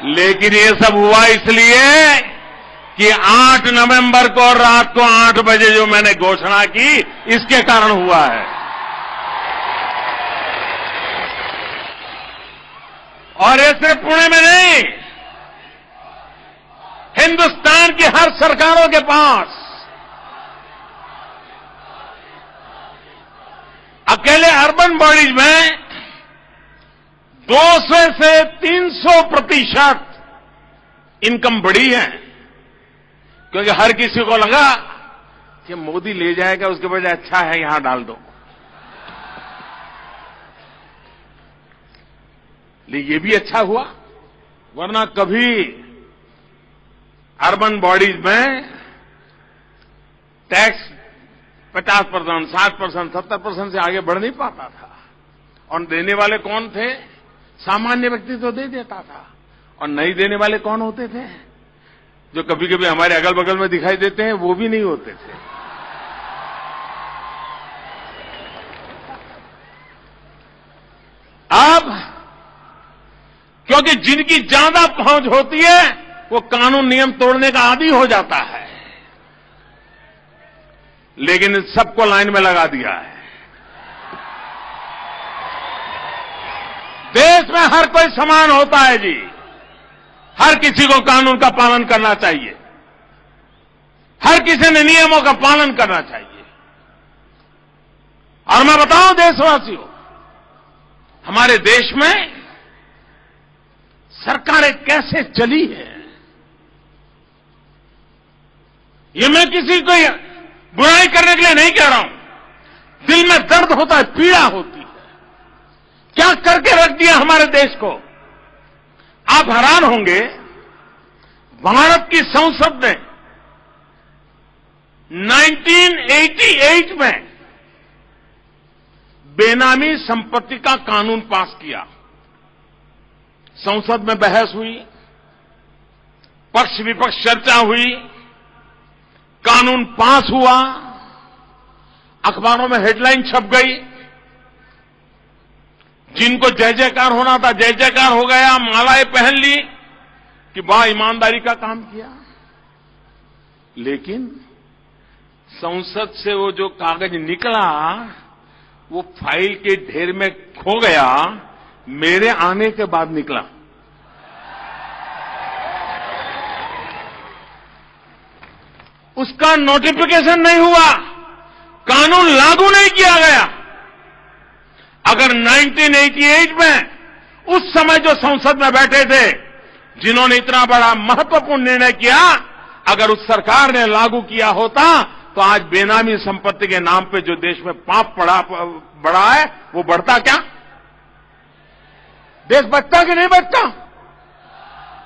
लेकिन ये सब हुआ इसलिए कि 8 नवंबर को रात को 8 बजे जो मैंने घोषणा की, इसके कारण हुआ है। और ये सिर्फ पुणे में नहीं, हिंदुस्तान की हर सरकारों के पास अकेले अर्बन बॉडीज में 200 से 300% इनकम बढ़ी है, क्योंकि हर किसी को लगा कि मोदी ले जाएगा, उसके बजाय अच्छा है यहां डाल दो। लेकिन ये भी अच्छा हुआ, वरना कभी अर्बन बॉडीज में टैक्स 50%, 60%, 70% से आगे बढ़ नहीं पाता था। और देने वाले कौन थे? सामान्य व्यक्ति तो दे देता था। और नहीं देने वाले कौन होते थे? जो कभी कभी हमारे अगल बगल में दिखाई देते हैं, वो भी नहीं होते थे। अब क्योंकि जिनकी ज्यादा पहुंच होती है, वो कानून नियम तोड़ने का आदी हो जाता है। लेकिन सबको लाइन में लगा दिया है। देश में हर कोई समान होता है जी। हर किसी को कानून का पालन करना चाहिए। हर किसी ने नियमों का पालन करना चाहिए। और मैं बताऊं देशवासियों, हमारे देश में सरकारें कैसे चली है, ये मैं किसी को बुराई करने के लिए नहीं कह रहा हूं। दिल में दर्द होता है, पीड़ा होती है। क्या करके रख दिया हमारे देश को। आप हैरान होंगे, भारत की संसद ने 1988 में बेनामी संपत्ति का कानून पास किया। संसद में बहस हुई, पक्ष विपक्ष चर्चा हुई, कानून पास हुआ, अखबारों में हेडलाइन छप गई। जिनको जय जयकार होना था जय जयकार हो गया, मालाएं पहन ली कि वाह ईमानदारी का काम किया। लेकिन संसद से वो जो कागज निकला, वो फाइल के ढेर में खो गया। मेरे आने के बाद निकला। उसका नोटिफिकेशन नहीं हुआ, कानून लागू नहीं किया गया। अगर 1988 में उस समय जो संसद में बैठे थे, जिन्होंने इतना बड़ा महत्वपूर्ण निर्णय किया, अगर उस सरकार ने लागू किया होता, तो आज बेनामी संपत्ति के नाम पे जो देश में पाप बढ़ा है, वो बढ़ता क्या? देश बचता कि नहीं बचता?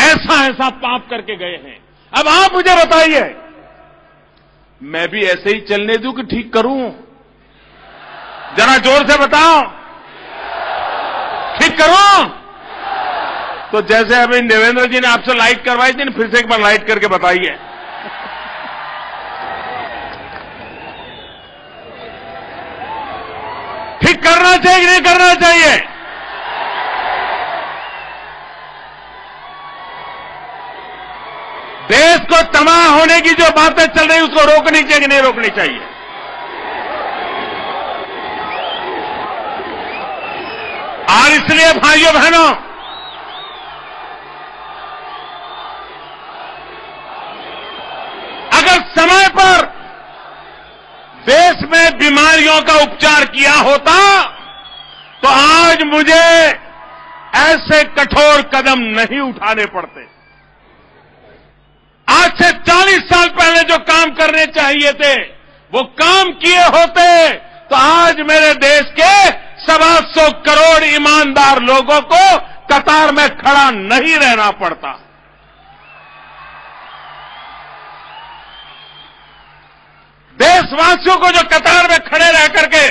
ऐसा ऐसा पाप करके गए हैं। अब आप मुझे बताइए, मैं भी ऐसे ही चलने दूं कि ठीक करूं? जरा जोर से बताओ, ठीक करूं? तो जैसे अभी देवेंद्र जी ने आपसे लाइट करवाई थी, फिर से एक बार लाइट करके बताइए। ठीक करना चाहिए कि नहीं करना चाहिए? देश को तबाह होने की जो बातें चल रही, उसको रोकनी चाहिए कि नहीं रोकनी चाहिए? और इसलिए भाइयों बहनों, अगर समय पर देश में बीमारियों का उपचार किया होता, तो आज मुझे ऐसे कठोर कदम नहीं उठाने पड़ते। आज से 40 साल पहले जो काम करने चाहिए थे, वो काम किए होते, तो आज मेरे देश के 125 करोड़ ईमानदार लोगों को कतार में खड़ा नहीं रहना पड़ता। देशवासियों को जो कतार में खड़े रह करके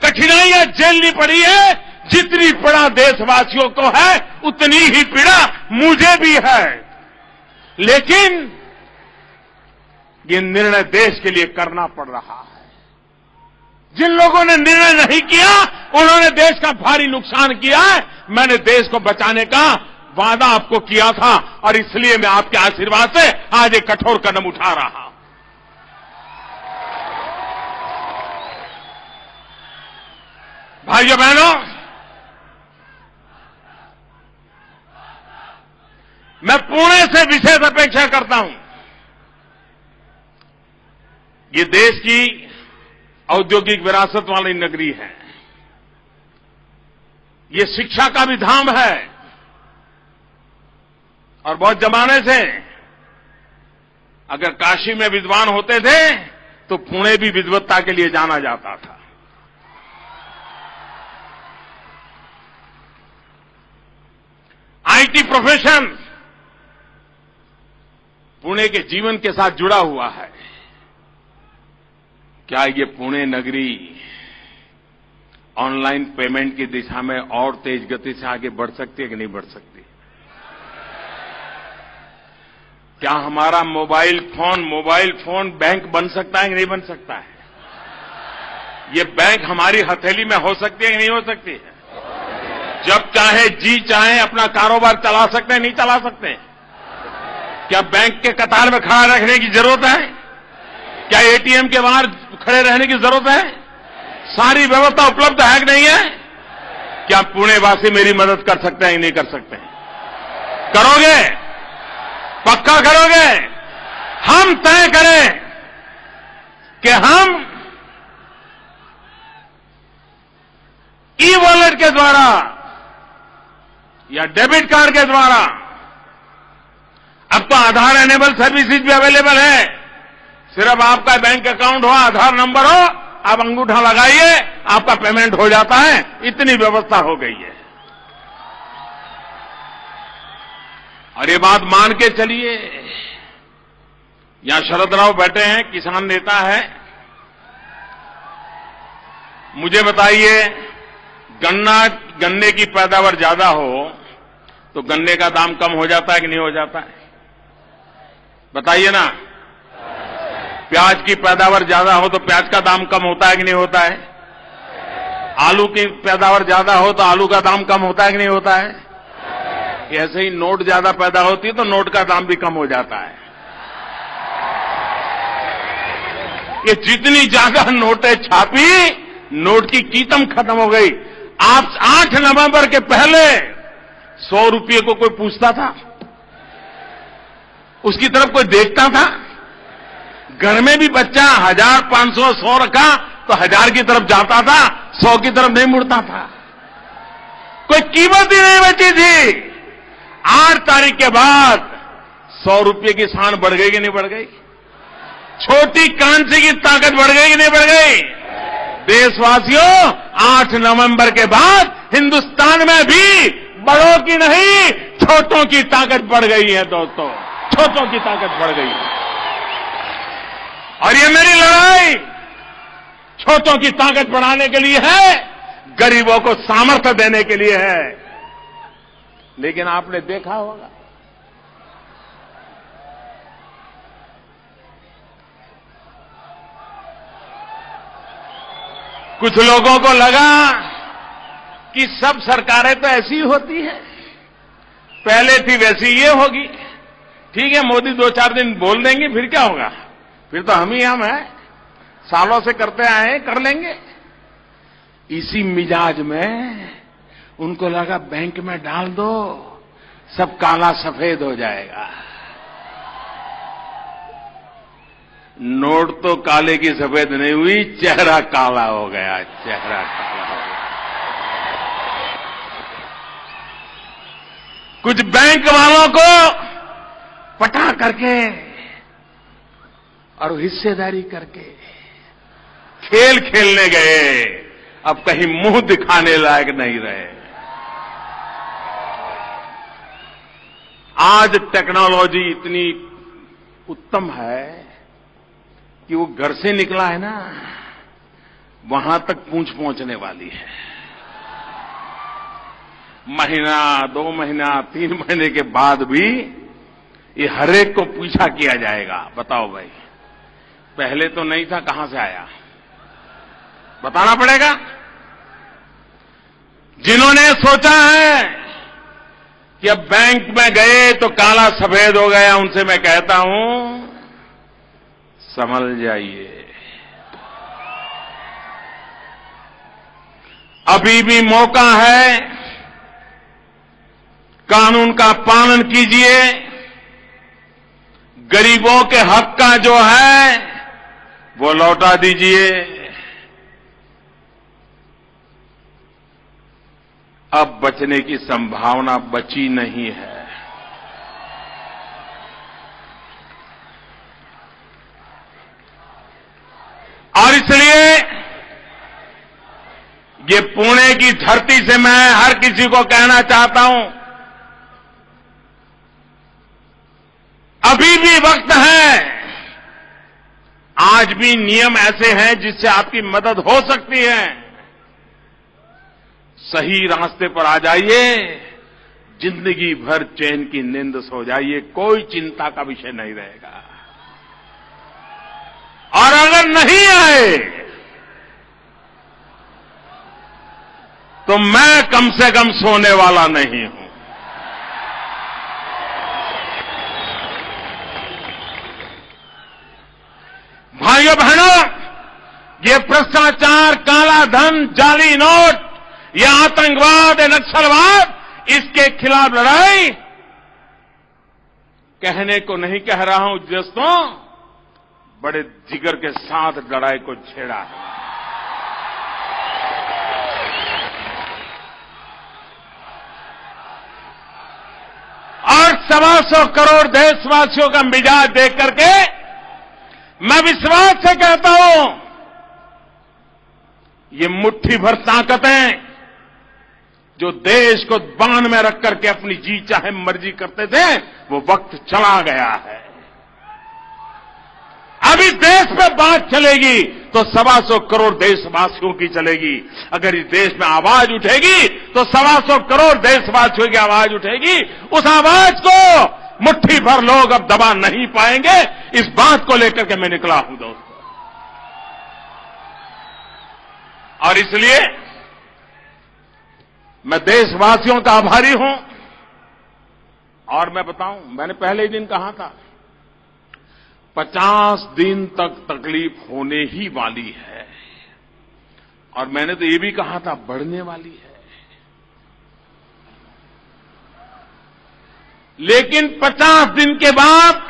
कठिनाइयां झेलनी पड़ी है, जितनी पीड़ा देशवासियों को है, उतनी ही पीड़ा मुझे भी है। लेकिन ये निर्णय देश के लिए करना पड़ रहा है। जिन लोगों ने निर्णय नहीं किया, उन्होंने देश का भारी नुकसान किया है। मैंने देश को बचाने का वादा आपको किया था और इसलिए मैं आपके आशीर्वाद से आज एक कठोर कदम उठा रहा हूं। भाइयों बहनों, मैं पुणे से विशेष अपेक्षा करता हूं। ये देश की औद्योगिक विरासत वाली नगरी है, ये शिक्षा का भी धाम है और बहुत जमाने से अगर काशी में विद्वान होते थे तो पुणे भी विद्वत्ता के लिए जाना जाता था। आईटी प्रोफेशन पुणे के जीवन के साथ जुड़ा हुआ है। क्या ये पुणे नगरी ऑनलाइन पेमेंट की दिशा में और तेज गति से आगे बढ़ सकती है कि नहीं बढ़ सकती? क्या हमारा मोबाइल फोन बैंक बन सकता है कि नहीं बन सकता है? ये बैंक हमारी हथेली में हो सकती है कि नहीं हो सकती है? जब चाहे जी चाहे अपना कारोबार चला सकते हैं, नहीं चला सकते हैं? क्या बैंक के कतार में खड़ा रखने की जरूरत है? क्या एटीएम के बाहर खड़े रहने की जरूरत है? सारी व्यवस्था उपलब्ध है कि नहीं है? क्या पुणे वासी मेरी मदद कर सकते हैं कि नहीं कर सकते हैं? करोगे? पक्का करोगे? हम तय करें कि हम ई वॉलेट के द्वारा या डेबिट कार्ड के द्वारा, अब तो आधार एनेबल सर्विसेज भी अवेलेबल है। सिर्फ आपका बैंक अकाउंट हो, आधार नंबर हो, आप अंगूठा लगाइए, आपका पेमेंट हो जाता है। इतनी व्यवस्था हो गई है। और ये बात मान के चलिए, यहां शरद राव बैठे हैं, किसान नेता है। मुझे बताइए, गन्ने की पैदावार ज्यादा हो तो गन्ने का दाम कम हो जाता है कि नहीं हो जाता है? बताइए ना। प्याज की पैदावार ज्यादा हो तो प्याज का दाम कम होता है कि नहीं होता है? आलू की पैदावार ज्यादा हो तो आलू का दाम कम होता है कि नहीं होता है? ऐसे ही नोट ज्यादा पैदा होती है तो नोट का दाम भी कम हो जाता है। ये जितनी ज्यादा नोटें छापी, नोट की कीमत खत्म हो गई। आप 8 नवंबर के पहले 100 रुपये को कोई पूछता था? उसकी तरफ कोई देखता था? घर में भी बच्चा 1000, 500, 100 रखा तो 1000 की तरफ जाता था, 100 की तरफ नहीं मुड़ता था। कोई कीमत ही नहीं बची थी। 8 तारीख के बाद 100 रुपये की शान बढ़ गई कि नहीं बढ़ गई? छोटी कांसी की ताकत बढ़ गई कि नहीं बढ़ गई? देशवासियों, 8 नवंबर के बाद हिंदुस्तान में भी बड़ों की नहीं, छोटों की ताकत बढ़ गई है दोस्तों। छोटों की ताकत बढ़ गई है। और ये मेरी लड़ाई छोटों की ताकत बढ़ाने के लिए है, गरीबों को सामर्थ्य देने के लिए है। लेकिन आपने देखा होगा, कुछ लोगों को लगा कि सब सरकारें तो ऐसी ही होती हैं, पहले थी वैसी ये होगी। ठीक है, मोदी 2-4 दिन बोल देंगे, फिर क्या होगा? फिर तो हम हैं, सालों से करते आए हैं, कर लेंगे। इसी मिजाज में उनको लगा बैंक में डाल दो, सब काला सफेद हो जाएगा। नोट तो काले की सफेद नहीं हुई, चेहरा काला हो गया, चेहरा काला हो गया। कुछ बैंक वालों को पटा करके और हिस्सेदारी करके खेल खेलने गए, अब कहीं मुंह दिखाने लायक नहीं रहे। आज टेक्नोलॉजी इतनी उत्तम है कि वो घर से निकला है ना, वहां तक पूंछ पहुंचने वाली है। महीना, 2 महीना, 3 महीने के बाद भी ये हरेक को पूछा किया जाएगा। बताओ भाई, पहले तो नहीं था, कहां से आया? बताना पड़ेगा। जिन्होंने सोचा है कि अब बैंक में गए तो काला सफेद हो गया, उनसे मैं कहता हूं संभल जाइए। अभी भी मौका है, कानून का पालन कीजिए, गरीबों के हक का जो है वो लौटा दीजिए। अब बचने की संभावना बची नहीं है। और इसलिए ये पुणे की धरती से मैं हर किसी को कहना चाहता हूं, अभी भी वक्त है। आज भी नियम ऐसे हैं जिससे आपकी मदद हो सकती है। सही रास्ते पर आ जाइए, जिंदगी भर चैन की नींद सो जाइए, कोई चिंता का विषय नहीं रहेगा। और अगर नहीं आए तो मैं कम से कम सोने वाला नहीं हूं। भाइयों बहनों, ये भ्रष्टाचार, काला धन, जाली नोट, ये आतंकवाद, ये नक्सलवाद, इसके खिलाफ लड़ाई कहने को नहीं कह रहा हूं दोस्तों, बड़े जिगर के साथ लड़ाई को छेड़ा है। और 125 करोड़ देशवासियों का मिजाज देख करके मैं विश्वास से कहता हूं, ये मुट्ठी भर ताकतें जो देश को बांध में रख करके अपनी जी चाहे मर्जी करते थे, वो वक्त चला गया है। अभी देश में बात चलेगी तो 125 करोड़ देशवासियों की चलेगी। अगर इस देश में आवाज उठेगी तो 125 करोड़ देशवासियों की आवाज उठेगी। उस आवाज को मुट्ठी भर लोग अब दबा नहीं पाएंगे। इस बात को लेकर के मैं निकला हूं दोस्तों। और इसलिए मैं देशवासियों का आभारी हूं। और मैं बताऊं, मैंने पहले ही दिन कहा था 50 दिन तक तकलीफ होने ही वाली है। और मैंने तो ये भी कहा था बढ़ने वाली है। लेकिन 50 दिन के बाद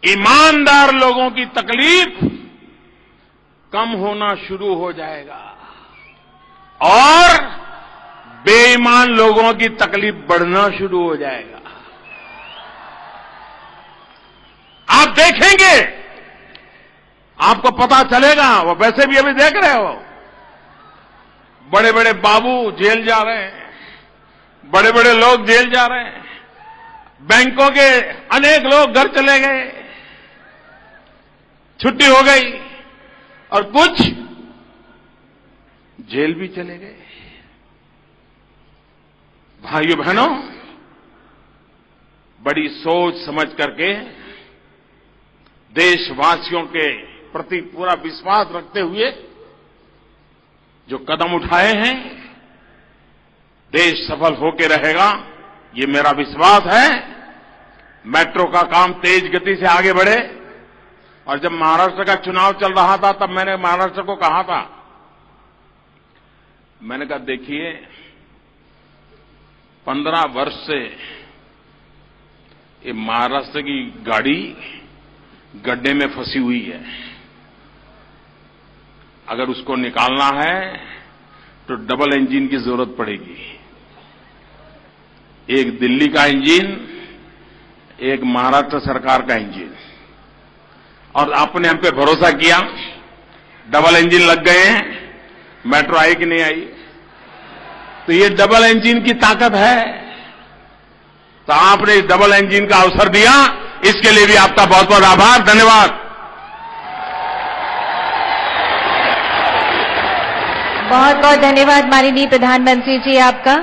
ईमानदार लोगों की तकलीफ कम होना शुरू हो जाएगा और बेईमान लोगों की तकलीफ बढ़ना शुरू हो जाएगा। आप देखेंगे, आपको पता चलेगा। वो वैसे भी अभी देख रहे हो, बड़े बड़े बाबू जेल जा रहे हैं, बड़े बड़े लोग जेल जा रहे हैं, बैंकों के अनेक लोग घर चले गए, छुट्टी हो गई, और कुछ जेल भी चले गए। भाइयों बहनों, बड़ी सोच समझ करके देशवासियों के प्रति पूरा विश्वास रखते हुए जो कदम उठाए हैं, देश सफल होकर रहेगा, ये मेरा विश्वास है। मेट्रो का काम तेज गति से आगे बढ़े। और जब महाराष्ट्र का चुनाव चल रहा था तब मैंने महाराष्ट्र को कहा था, मैंने कहा देखिए 15 वर्ष से ये महाराष्ट्र की गाड़ी गड्ढे में फंसी हुई है। अगर उसको निकालना है तो डबल इंजन की जरूरत पड़ेगी। एक दिल्ली का इंजन, एक महाराष्ट्र सरकार का इंजन। और आपने हम पे भरोसा किया, डबल इंजन लग गए हैं, मेट्रो आई कि नहीं आई। तो ये डबल इंजन की ताकत है। तो आपने इस डबल इंजन का अवसर दिया, इसके लिए भी आपका बहुत बहुत आभार, धन्यवाद। बहुत बहुत धन्यवाद माननीय प्रधानमंत्री जी आपका।